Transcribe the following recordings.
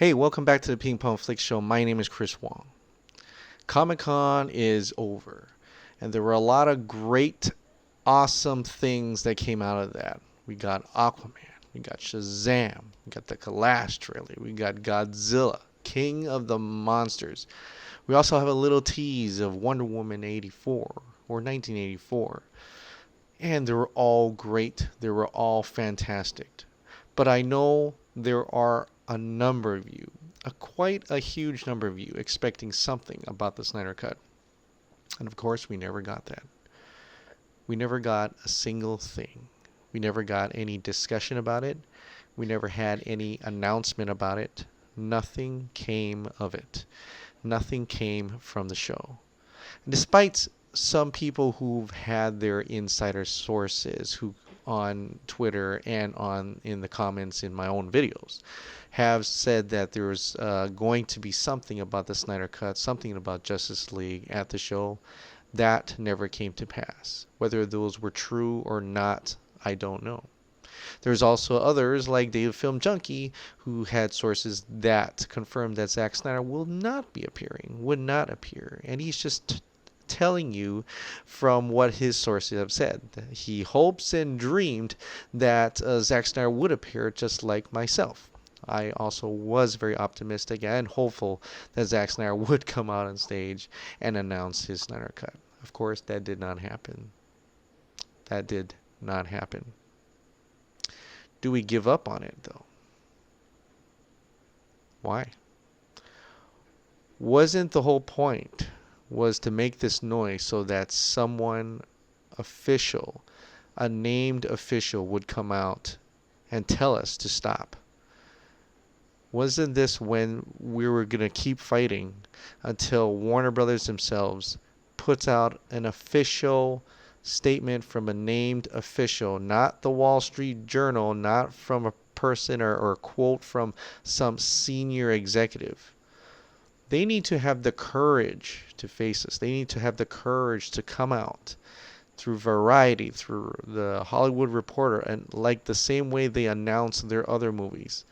Hey, welcome back to the Ping Pong Flick Show. My name is Chris Wong. Comic Con is over, and there were a lot of great, awesome things that came out of that. We got Aquaman, we got Shazam, we got the Kalash trailer, we got Godzilla, King of the Monsters. We also have a little tease of Wonder Woman 84 or 1984. And they were all great, they were all fantastic. But I know there are a number of you, quite a huge number of you, expecting something about the Snyder Cut. And of course, we never got that. We never got a single thing. We never got any discussion about it. We never had any announcement about it. Nothing came of it. Nothing came from the show. And despite some people who've had their insider sources who on Twitter and on in the comments in my own videos have said that there was going to be something about the Snyder Cut, something about Justice League at the show. That never came to pass. Whether those were true or not, I don't know. There's also others like David Film Junkie who had sources that confirmed that Zack Snyder will not be appearing, would not appear, and he's just telling you from what his sources have said. He hopes and dreamed that Zack Snyder would appear just like myself. I also was very optimistic and hopeful that Zack Snyder would come out on stage and announce his Snyder Cut. Of course, that did not happen. That did not happen. Do we give up on it, though? Why? Wasn't the whole point was to make this noise so that someone official, a named official, would come out and tell us to stop? Wasn't this when we were going to keep fighting until Warner Brothers themselves puts out an official statement from a named official, not the Wall Street Journal, not from a person or a quote from some senior executive? They need to have the courage to face us. They need to have the courage to come out through Variety, through the Hollywood Reporter, and like the same way they announce their other movies,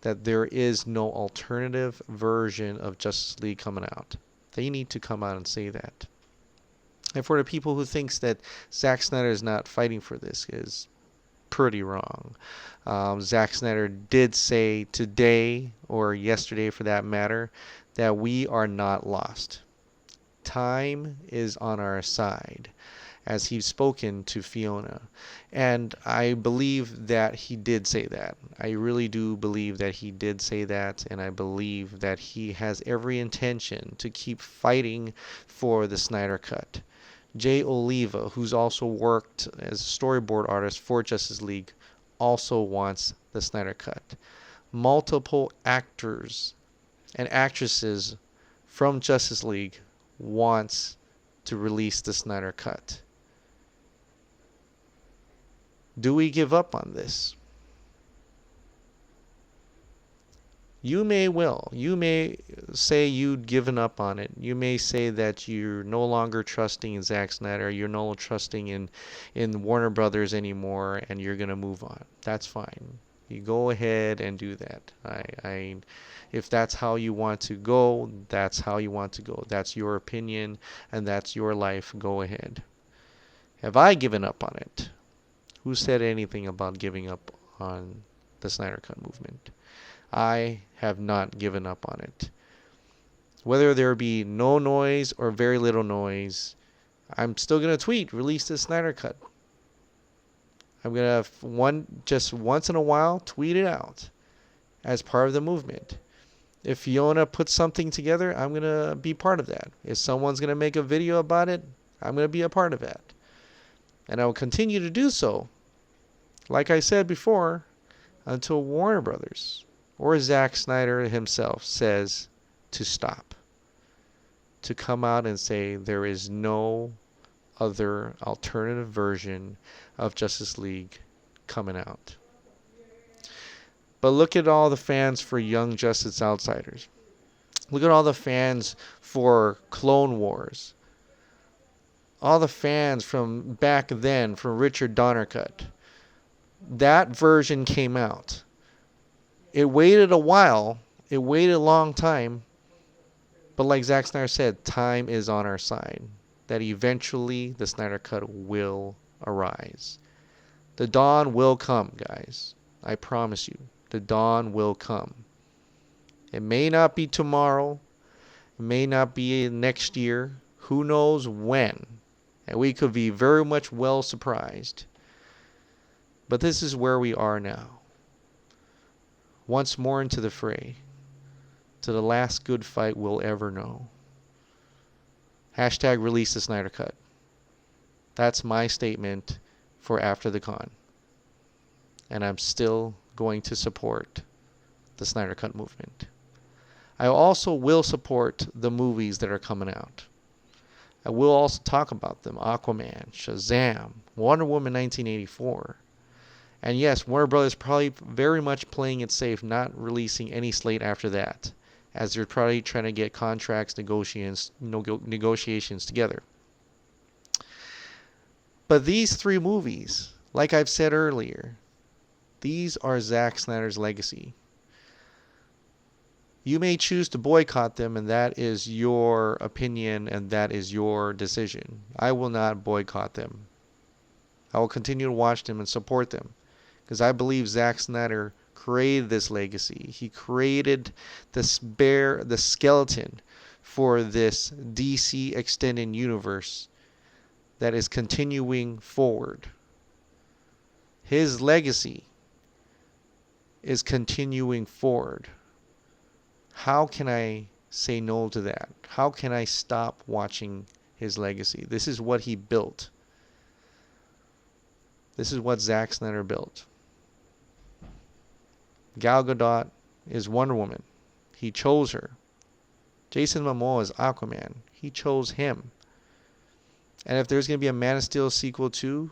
that there is no alternative version of Justice League coming out. They need to come out and say that. And for the people who thinks that Zack Snyder is not fighting for this is pretty wrong. Zack Snyder did say today, or yesterday for that matter, that we are not lost. Time is on our side, as he's spoken to Fiona. And I believe that he did say that. I really do believe that he did say that, and I believe that he has every intention to keep fighting for the Snyder Cut. Jay Oliva, who's also worked as a storyboard artist for Justice League, also wants the Snyder Cut. Multiple actors and actresses from Justice League wants to release the Snyder Cut. Do we give up on this? You may say you'd given up on it. You may say that you're no longer trusting in Zack Snyder. You're no longer trusting in Warner Brothers anymore, and you're gonna move on. That's fine. You go ahead and do that. If that's how you want to go, that's how you want to go. That's your opinion, and that's your life. Go ahead. Have I given up on it? Who said anything about giving up on the Snyder Cut movement? I have not given up on it. Whether there be no noise or very little noise, I'm still going to tweet, release the Snyder Cut. I'm going to, just once in a while, tweet it out as part of the movement. If Fiona puts something together, I'm going to be part of that. If someone's going to make a video about it, I'm going to be a part of that. And I will continue to do so, like I said before, until Warner Brothers or Zack Snyder himself says to stop. To come out and say there is no other alternative version of Justice League coming out. But look at all the fans for Young Justice Outsiders. Look at all the fans for Clone Wars. All the fans from back then, from Richard Donner Cut. That version came out. It waited a while, It waited a long time, but like Zack Snyder said, time is on our side. That eventually the Snyder Cut will arise. The dawn will come, guys. I promise you. The dawn will come. It may not be tomorrow. It may not be next year. Who knows when? And we could be very much well surprised. But this is where we are now. Once more into the fray. To the last good fight we'll ever know. Hashtag release the Snyder Cut. That's my statement for after the con. And I'm still going to support the Snyder Cut movement. I also will support the movies that are coming out. I will also talk about them. Aquaman, Shazam, Wonder Woman 1984. And yes, Warner Brothers probably very much playing it safe, not releasing any slate after that, as they're probably trying to get contracts, negotiations together. But these three movies, like I've said earlier, these are Zack Snyder's legacy. You may choose to boycott them, and that is your opinion, and that is your decision. I will not boycott them. I will continue to watch them and support them, because I believe Zack Snyder created this legacy. He created the skeleton for this DC extended universe that is continuing forward. His legacy is continuing forward. How can I say no to that? How can I stop watching his legacy? This is what he built. This is what Zack Snyder built. Gal Gadot is Wonder Woman. He chose her. Jason Momoa is Aquaman. He chose him. And if there's going to be a Man of Steel sequel too,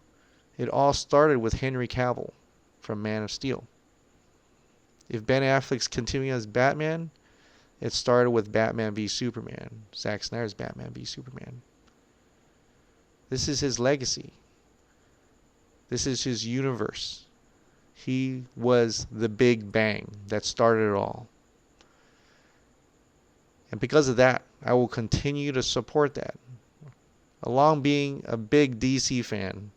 it all started with Henry Cavill from Man of Steel. If Ben Affleck's continuing as Batman, it started with Batman v Superman. Zack Snyder's Batman v Superman. This is his legacy. This is his universe. He was the Big Bang that started it all. And because of that, I will continue to support that. Along being a big DC fan,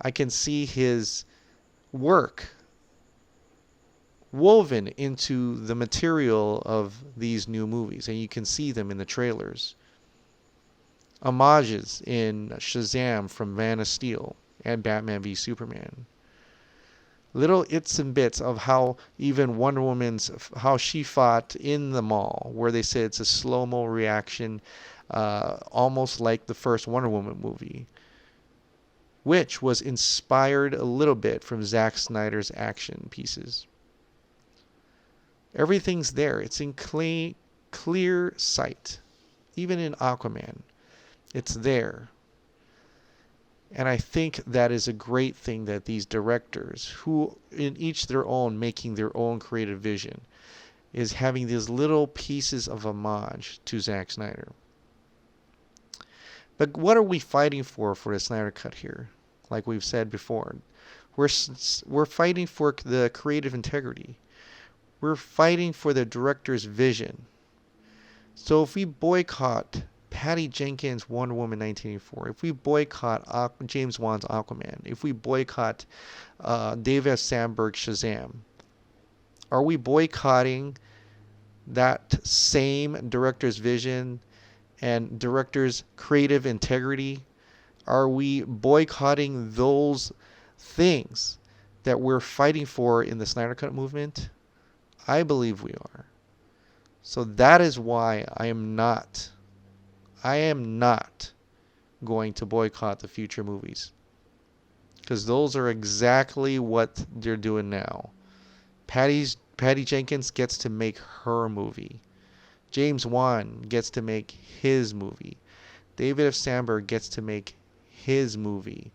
I can see his work woven into the material of these new movies, and you can see them in the trailers. Homages in Shazam from Man of Steel and Batman v Superman. Little its and bits of how even Wonder Woman's, how she fought in the mall, where they said it's a slow-mo reaction, almost like the first Wonder Woman movie, which was inspired a little bit from Zack Snyder's action pieces. Everything's there. It's in clear sight. Even in Aquaman, it's there. And I think that is a great thing that these directors, who in each their own, making their own creative vision, is having these little pieces of homage to Zack Snyder. But what are we fighting for the Snyder Cut here? Like we've said before, we're fighting for the creative integrity. We're fighting for the director's vision. So if we boycott Patty Jenkins' Wonder Woman 1984, if we boycott James Wan's Aquaman, if we boycott David F. Sandberg's Shazam, are we boycotting that same director's vision and director's creative integrity? Are we boycotting those things that we're fighting for in the Snyder Cut movement? I believe we are. So that is why I am not going to boycott the future movies. Because those are exactly what they're doing now. Patty Jenkins gets to make her movie. James Wan gets to make his movie. David F. Sandberg gets to make his movie.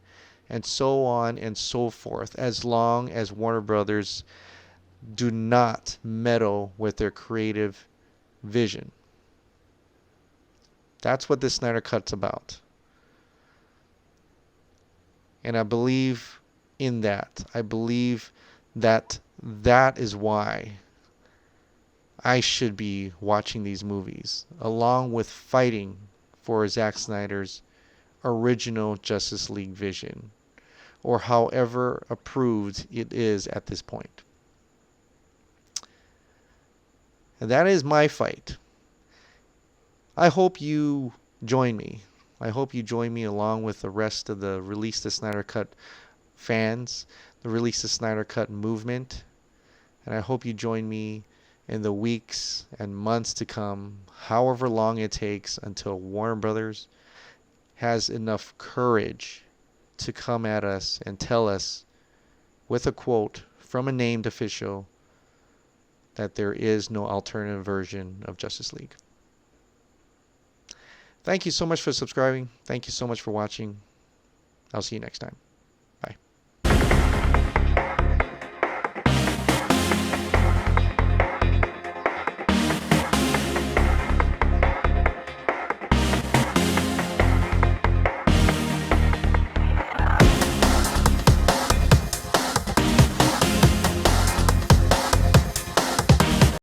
And so on and so forth, as long as Warner Brothers do not meddle with their creative vision. That's what this Snyder Cut's about. And I believe in that. I believe that that is why I should be watching these movies along with fighting for Zack Snyder's original Justice League vision, or however approved it is at this point. And that is my fight. I hope you join me. I hope you join me along with the rest of the Release the Snyder Cut fans, the Release the Snyder Cut movement. And I hope you join me in the weeks and months to come, however long it takes until Warner Brothers has enough courage to come at us and tell us with a quote from a named official that there is no alternative version of Justice League. Thank you so much for subscribing. Thank you so much for watching. I'll see you next time.